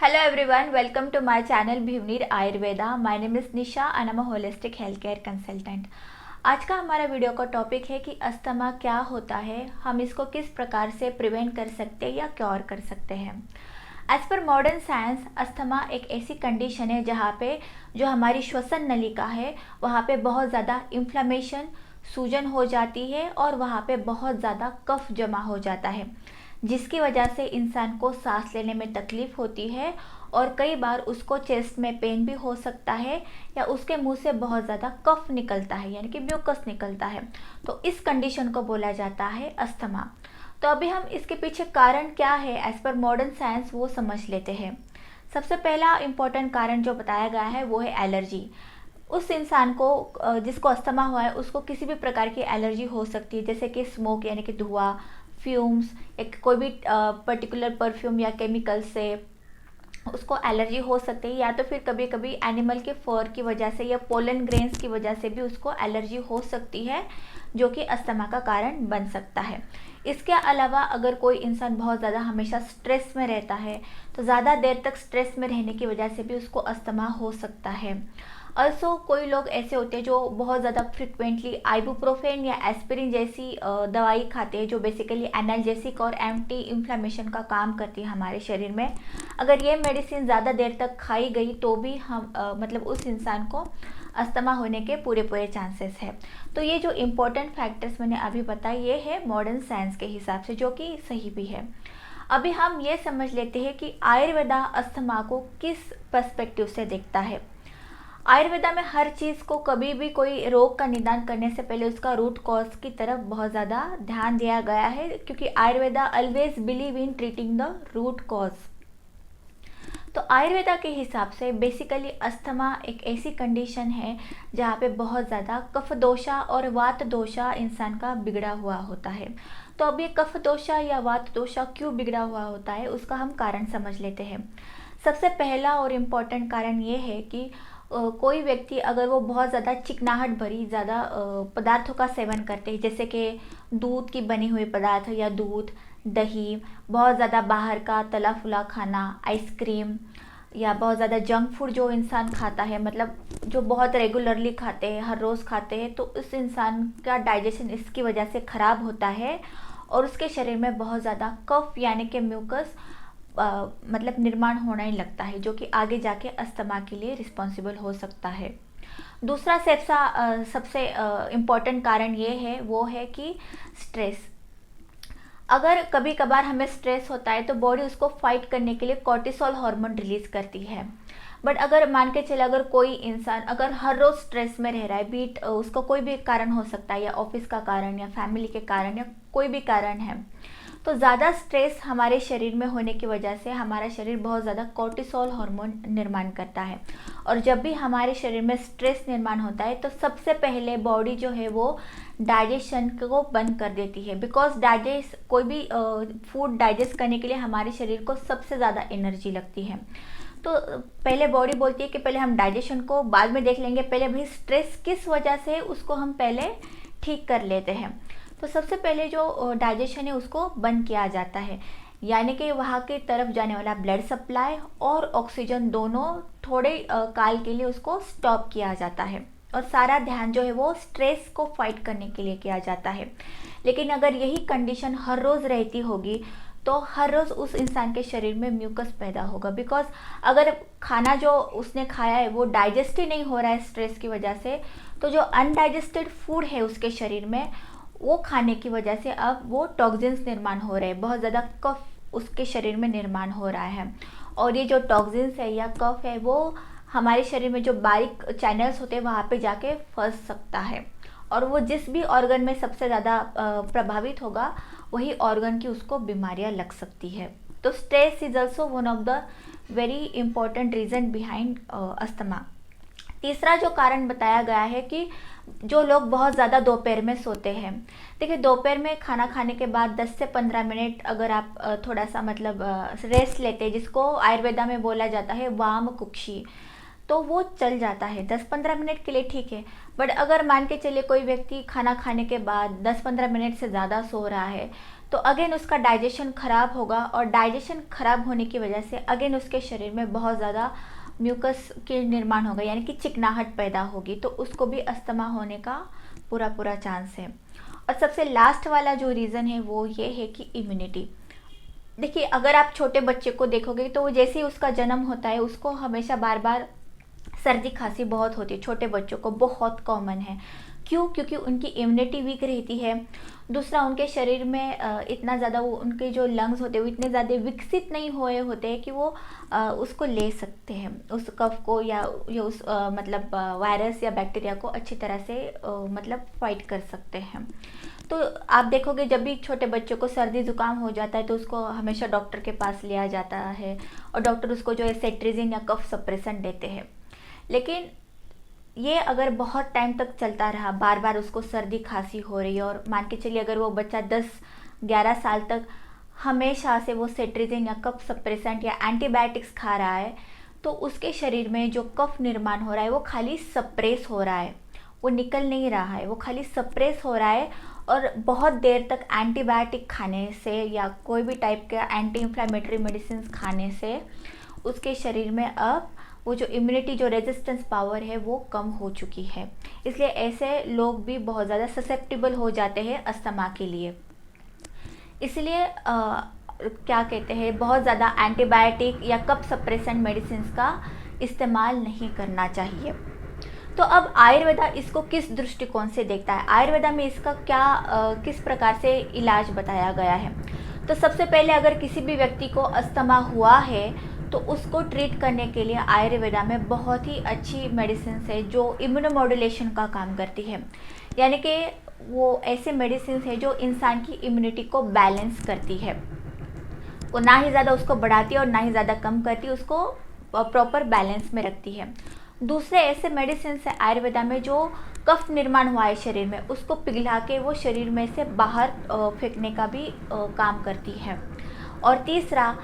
Hello everyone, welcome to my channel Bhivnir Ayurveda. My name is Nisha and I'm a holistic healthcare consultant. आज का हमारा video का topic है कि asthma क्या होता है, हम इसको किस प्रकार से प्रिवेंट कर सकते हैं या क्योर कर सकते हैं। As per modern science asthma एक ऐसी कंडीशन है जहाँ पे जो हमारी श्वसन नलिका है वहाँ पे बहुत ज़्यादा इन्फ्लेमेशन, सूजन हो जाती है और वहाँ पे बहुत ज़्यादा कफ जमा हो जाता है, जिसकी वजह से इंसान को सांस लेने में तकलीफ़ होती है और कई बार उसको चेस्ट में पेन भी हो सकता है या उसके मुंह से बहुत ज़्यादा कफ निकलता है यानी कि म्यूकस निकलता है। तो इस कंडीशन को बोला जाता है अस्थमा। तो अभी हम इसके पीछे कारण क्या है एज़ पर मॉडर्न साइंस वो समझ लेते हैं। सबसे पहला इम्पॉर्टेंट कारण जो बताया गया है वो है एलर्जी। उस इंसान को जिसको अस्थमा हुआ है उसको किसी भी प्रकार की एलर्जी हो सकती है, जैसे कि स्मोक यानी कि धुआं, फ्यूम्स, एक कोई भी पर्टिकुलर परफ्यूम या केमिकल से उसको एलर्जी हो सकती है, या तो फिर कभी कभी एनिमल के फर की वजह से या पोलन ग्रेन्स की वजह से भी उसको एलर्जी हो सकती है, जो कि अस्थमा का कारण बन सकता है। इसके अलावा अगर कोई इंसान बहुत ज़्यादा हमेशा स्ट्रेस में रहता है तो ज़्यादा देर तक स्ट्रेस में रहने की वजह से भी उसको अस्थमा हो सकता है। ऑल्सो कोई लोग ऐसे होते हैं जो बहुत ज़्यादा फ्रिक्वेंटली आइबुप्रोफेन या एस्पिरिन जैसी दवाई खाते हैं, जो बेसिकली एनाल्जेसिक और एंटी इन्फ्लेमेशन का काम करती है हमारे शरीर में। अगर ये मेडिसिन ज़्यादा देर तक खाई गई तो भी हम मतलब उस इंसान को अस्थमा होने के पूरे पूरे चांसेस है। तो ये जो इम्पोर्टेंट फैक्टर्स मैंने अभी बताए ये है मॉडर्न साइंस के हिसाब से, जो कि सही भी है। अभी हम ये समझ लेते हैं कि आयुर्वेदा अस्थमा को किस पर्सपेक्टिव से देखता है। आयुर्वेदा में हर चीज़ को कभी भी कोई रोग का निदान करने से पहले उसका रूट कॉज की तरफ बहुत ज़्यादा ध्यान दिया गया है, क्योंकि Ayurveda always believe in treating the root cause. तो आयुर्वेदा के हिसाब से बेसिकली अस्थमा एक ऐसी कंडीशन है जहाँ पे बहुत ज़्यादा कफ दोषा और वात दोषा इंसान का बिगड़ा हुआ होता है। तो अब ये कफ दोषा या वात दोषा क्यों बिगड़ा हुआ होता है उसका हम कारण समझ लेते हैं। सबसे पहला और इम्पॉर्टेंट कारण ये है कि कोई व्यक्ति अगर वो बहुत ज़्यादा चिकनाहट भरी ज़्यादा पदार्थों का सेवन करते हैं, जैसे कि दूध की बनी हुई पदार्थ या दूध, दही, बहुत ज़्यादा बाहर का तला फुला खाना, आइसक्रीम, या बहुत ज़्यादा जंक फूड जो इंसान खाता है, मतलब जो बहुत रेगुलरली खाते हैं, हर रोज़ खाते हैं, तो उस इंसान का डाइजेशन इसकी वजह से ख़राब होता है और उसके शरीर में बहुत ज़्यादा कफ यानी कि म्यूकस मतलब निर्माण होने ही लगता है, जो कि आगे जाके अस्थमा के लिए रिस्पॉन्सिबल हो सकता है। दूसरा सबसे इम्पॉर्टेंट कारण ये है वो है कि स्ट्रेस। अगर कभी कभार हमें स्ट्रेस होता है तो बॉडी उसको फाइट करने के लिए कॉर्टिसोल हार्मोन रिलीज करती है। बट अगर मान के चले अगर कोई इंसान अगर हर रोज़ स्ट्रेस में रह रहा है, बीट उसका कोई भी कारण हो सकता है, या ऑफिस का कारण या फैमिली के कारण या कोई भी कारण है, तो ज़्यादा स्ट्रेस हमारे शरीर में होने की वजह से हमारा शरीर बहुत ज़्यादा कॉर्टिसोल हार्मोन निर्माण करता है। और जब भी हमारे शरीर में स्ट्रेस निर्माण होता है तो सबसे पहले बॉडी जो है वो डाइजेशन को बंद कर देती है, बिकॉज कोई भी फूड डाइजेस्ट करने के लिए हमारे शरीर को सबसे ज़्यादा एनर्जी लगती है। तो पहले बॉडी बोलती है कि पहले हम डाइजेशन को बाद में देख लेंगे, पहले भाई स्ट्रेस किस वजह से उसको हम पहले ठीक कर लेते हैं। तो सबसे पहले जो डाइजेशन है उसको बंद किया जाता है, यानी कि वहाँ की तरफ जाने वाला ब्लड सप्लाई और ऑक्सीजन दोनों थोड़े काल के लिए उसको स्टॉप किया जाता है, और सारा ध्यान जो है वो स्ट्रेस को फाइट करने के लिए किया जाता है। लेकिन अगर यही कंडीशन हर रोज़ रहती होगी तो हर रोज़ उस इंसान के शरीर में म्यूकस पैदा होगा, बिकॉज अगर खाना जो उसने खाया है वो डाइजेस्ट ही नहीं हो रहा है स्ट्रेस की वजह से, तो जो अनडाइजेस्टेड फूड है उसके शरीर में वो खाने की वजह से अब वो टॉक्सिन्स निर्माण हो रहे हैं, बहुत ज़्यादा कफ उसके शरीर में निर्माण हो रहा है। और ये जो टॉक्सिन्स है या कफ है वो हमारे शरीर में जो बारीक चैनल्स होते हैं वहाँ पे जाके फंस सकता है, और वो जिस भी ऑर्गन में सबसे ज़्यादा प्रभावित होगा वही ऑर्गन की उसको बीमारियाँ लग सकती है। तो stress is also one of the very important reason behind asthma. तीसरा जो कारण बताया गया है कि जो लोग बहुत ज़्यादा दोपहर में सोते हैं, देखिए दोपहर में खाना खाने के बाद 10 से 15 मिनट अगर आप थोड़ा सा मतलब रेस्ट लेते हैं, जिसको आयुर्वेदा में बोला जाता है वाम कुक्षी, तो वो चल जाता है 10-15 मिनट के लिए, ठीक है। बट अगर मान के चलिए कोई व्यक्ति खाना खाने के बाद 10-15 मिनट से ज़्यादा सो रहा है तो अगेन उसका डाइजेशन ख़राब होगा, और डाइजेशन ख़राब होने की वजह से अगेन उसके शरीर में बहुत ज़्यादा म्यूकस के निर्माण होगा, यानी कि चिकनाहट पैदा होगी, तो उसको भी अस्थमा होने का पूरा पूरा चांस है। और सबसे लास्ट वाला जो रीज़न है वो ये है कि इम्यूनिटी। देखिए, अगर आप छोटे बच्चे को देखोगे तो जैसे ही उसका जन्म होता है उसको हमेशा बार बार सर्दी खांसी बहुत होती है, छोटे बच्चों को बहुत कॉमन है। क्यों? क्योंकि उनकी इम्यूनिटी वीक रहती है। दूसरा, उनके शरीर में इतना ज़्यादा वो उनके जो लंग्स होते हैं वो इतने ज़्यादा विकसित नहीं हुए होते हैं कि वो उसको ले सकते हैं, उस कफ को या उस मतलब वायरस या बैक्टीरिया को अच्छी तरह से मतलब फाइट कर सकते हैं। तो आप देखोगे जब भी छोटे बच्चों को सर्दी ज़ुकाम हो जाता है तो उसको हमेशा डॉक्टर के पास लिया जाता है, और डॉक्टर उसको जो है सेट्रिजिन या कफ सप्रेसेंट देते हैं। लेकिन ये अगर बहुत टाइम तक चलता रहा, बार बार उसको सर्दी खांसी हो रही है, और मान के चलिए अगर वो बच्चा 10-11 साल तक हमेशा से वो सेट्रिजिन या कफ सप्रेसेंट या एंटीबायोटिक्स खा रहा है, तो उसके शरीर में जो कफ निर्माण हो रहा है वो खाली सप्रेस हो रहा है, वो निकल नहीं रहा है, वो खाली सप्रेस हो रहा है। और बहुत देर तक एंटीबायोटिक खाने से या कोई भी टाइप के एंटी इन्फ्लेमेटरी मेडिसिन खाने से उसके शरीर में अब वो जो इम्यूनिटी, जो रेजिस्टेंस पावर है वो कम हो चुकी है। इसलिए ऐसे लोग भी बहुत ज़्यादा ससेप्टिबल हो जाते हैं अस्थमा के लिए। इसलिए क्या कहते हैं, बहुत ज़्यादा एंटीबायोटिक या कफ सप्रेसेंट मेडिसिन का इस्तेमाल नहीं करना चाहिए। तो अब आयुर्वेदा इसको किस दृष्टिकोण से देखता है, आयुर्वेदा में इसका क्या किस प्रकार से इलाज बताया गया है। तो सबसे पहले अगर किसी भी व्यक्ति को अस्थमा हुआ है तो उसको ट्रीट करने के लिए आयुर्वेदा में बहुत ही अच्छी मेडिसिन है जो इम्यूनोमॉड्यूलेशन का काम करती है। यानी कि वो ऐसे मेडिसिन है जो इंसान की इम्यूनिटी को बैलेंस करती है, वो ना ही ज़्यादा उसको बढ़ाती है और ना ही ज़्यादा कम करती है, उसको प्रॉपर बैलेंस में रखती है। दूसरे ऐसे मेडिसिन है आयुर्वेदा में जो कफ निर्माण हुआ है शरीर में उसको पिघला के वो शरीर में से बाहर फेंकने का भी काम करती है। और तीसरा,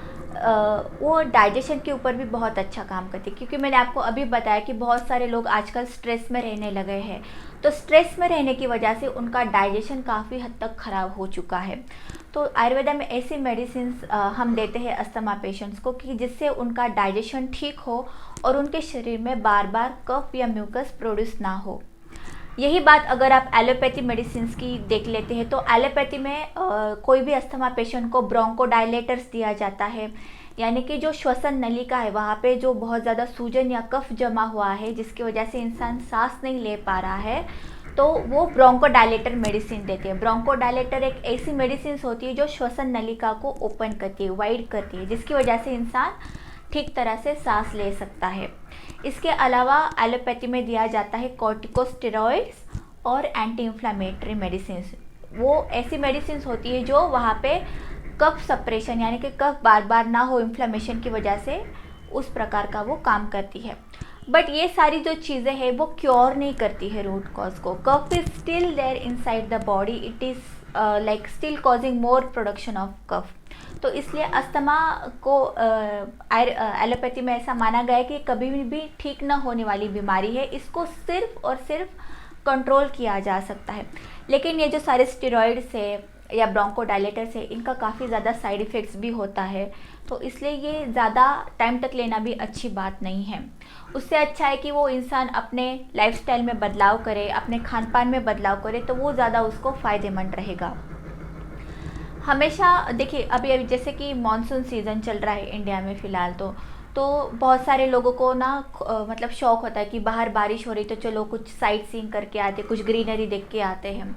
वो डाइजेशन के ऊपर भी बहुत अच्छा काम करती है, क्योंकि मैंने आपको अभी बताया कि बहुत सारे लोग आजकल स्ट्रेस में रहने लगे हैं, तो स्ट्रेस में रहने की वजह से उनका डाइजेशन काफ़ी हद तक ख़राब हो चुका है। तो आयुर्वेदा में ऐसी मेडिसिन हम देते हैं अस्थमा पेशेंट्स को कि जिससे उनका डाइजेशन ठीक हो और उनके शरीर में बार बार कफ या म्यूकस प्रोड्यूस ना हो। यही बात अगर आप एलोपैथी मेडिसिन की देख लेते हैं तो एलोपैथी में कोई भी अस्थमा पेशेंट को ब्रोंकोडायलेटर्स दिया जाता है, यानी कि जो श्वसन नलिका है वहाँ पे जो बहुत ज़्यादा सूजन या कफ जमा हुआ है जिसकी वजह से इंसान सांस नहीं ले पा रहा है, तो वो ब्रोंकोडायलेटर मेडिसिन देते हैं। ब्रोंकोडायलेटर एक ऐसी मेडिसिन होती है जो श्वसन नलिका को ओपन करती है, वाइड करती है, जिसकी वजह से इंसान ठीक तरह से सांस ले सकता है। इसके अलावा एलोपैथी में दिया जाता है कॉर्टिकोस्टेरॉइड्स और एंटी इन्फ्लेमेटरी मेडिसिन। वो ऐसी मेडिसिन होती है जो वहाँ पे कफ सप्रेशन, यानी कि कफ बार बार ना हो इन्फ्लेमेशन की वजह से, उस प्रकार का वो काम करती है। बट ये सारी जो चीज़ें हैं वो क्योर नहीं करती है रूट कॉज को। Cough is still there inside the body, it is like still causing more production of cough. तो इसलिए अस्थमा को एलोपैथी में ऐसा माना गया है कि कभी भी ठीक न होने वाली बीमारी है, इसको सिर्फ और सिर्फ कंट्रोल किया जा सकता है। लेकिन ये जो सारे स्टेरॉइड्स है या ब्रोंकोडायलेटर्स है, इनका काफ़ी ज़्यादा साइड इफ़ेक्ट्स भी होता है, तो इसलिए ये ज़्यादा टाइम तक लेना भी अच्छी बात नहीं है। उससे अच्छा है कि वो इंसान अपने लाइफस्टाइल में बदलाव करे, अपने खान पान में बदलाव करे, तो वो ज़्यादा उसको फ़ायदेमंद रहेगा। हमेशा देखिए, अभी जैसे कि मानसून सीज़न चल रहा है इंडिया में फ़िलहाल, तो बहुत सारे लोगों को ना मतलब शौक़ होता है कि बाहर बारिश हो रही तो चलो कुछ साइट सीइंग करके आते, कुछ ग्रीनरी देख के आते हैं।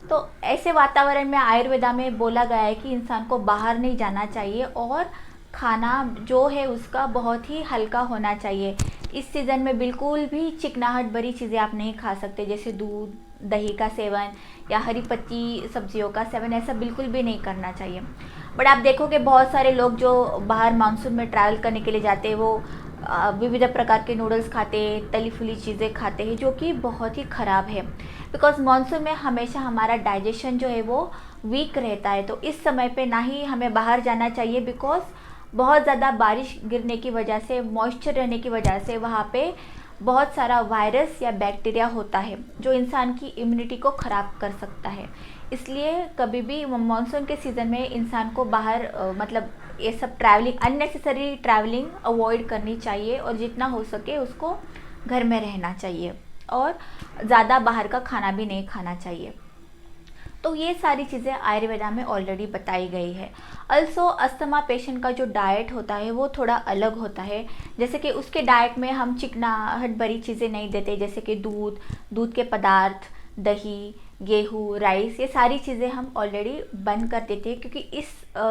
तो ऐसे वातावरण में आयुर्वेदा में बोला गया है कि इंसान को बाहर नहीं जाना चाहिए और खाना जो है उसका बहुत ही हल्का होना चाहिए। इस सीज़न में बिल्कुल भी चिकनाहट भरी चीज़ें आप नहीं खा सकते, जैसे दूध दही का सेवन या हरी पत्ती सब्जियों का सेवन, ऐसा बिल्कुल भी नहीं करना चाहिए। बट आप देखोगे बहुत सारे लोग जो बाहर मानसून में ट्रैवल करने के लिए जाते हैं वो विविध प्रकार के नूडल्स खाते हैं, तली फुली चीज़ें खाते हैं, जो कि बहुत ही ख़राब है। बिकॉज मानसून में हमेशा हमारा डाइजेशन जो है वो वीक रहता है, तो इस समय पे ना ही हमें बाहर जाना चाहिए। बिकॉज बहुत ज़्यादा बारिश गिरने की वजह से, मॉइस्चर रहने की वजह से वहाँ पे बहुत सारा वायरस या बैक्टीरिया होता है जो इंसान की इम्यूनिटी को ख़राब कर सकता है। इसलिए कभी भी मानसून के सीज़न में इंसान को बाहर मतलब ये सब ट्रैवलिंग, अननेसेसरी ट्रैवलिंग अवॉइड करनी चाहिए और जितना हो सके उसको घर में रहना चाहिए और ज़्यादा बाहर का खाना भी नहीं खाना चाहिए। तो ये सारी चीज़ें आयुर्वेदा में ऑलरेडी बताई गई है। अल्सो अस्थमा पेशेंट का जो डाइट होता है वो थोड़ा अलग होता है, जैसे कि उसके डाइट में हम चिकनाहट भरी चीज़ें नहीं देते, जैसे कि दूध, दूध के पदार्थ, दही, गेहूँ, राइस, ये सारी चीज़ें हम ऑलरेडी बंद कर देते हैं, क्योंकि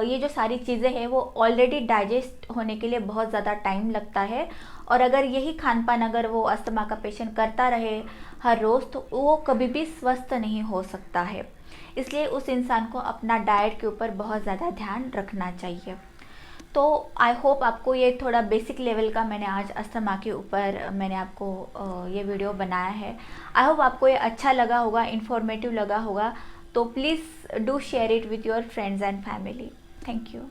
ये जो सारी चीज़ें हैं वो ऑलरेडी डाइजेस्ट होने के लिए बहुत ज़्यादा टाइम लगता है। और अगर यही खान पान अगर वो अस्थमा का पेशेंट करता रहे हर रोज़, तो वो कभी भी स्वस्थ नहीं हो सकता है। इसलिए उस इंसान को अपना डाइट के ऊपर बहुत ज़्यादा ध्यान रखना चाहिए। तो आई होप आपको ये थोड़ा बेसिक लेवल का मैंने आज अस्थमा के ऊपर मैंने आपको ये वीडियो बनाया है। आई होप आपको ये अच्छा लगा होगा, इन्फॉर्मेटिव लगा होगा। तो please do share it with your friends and family. Thank you.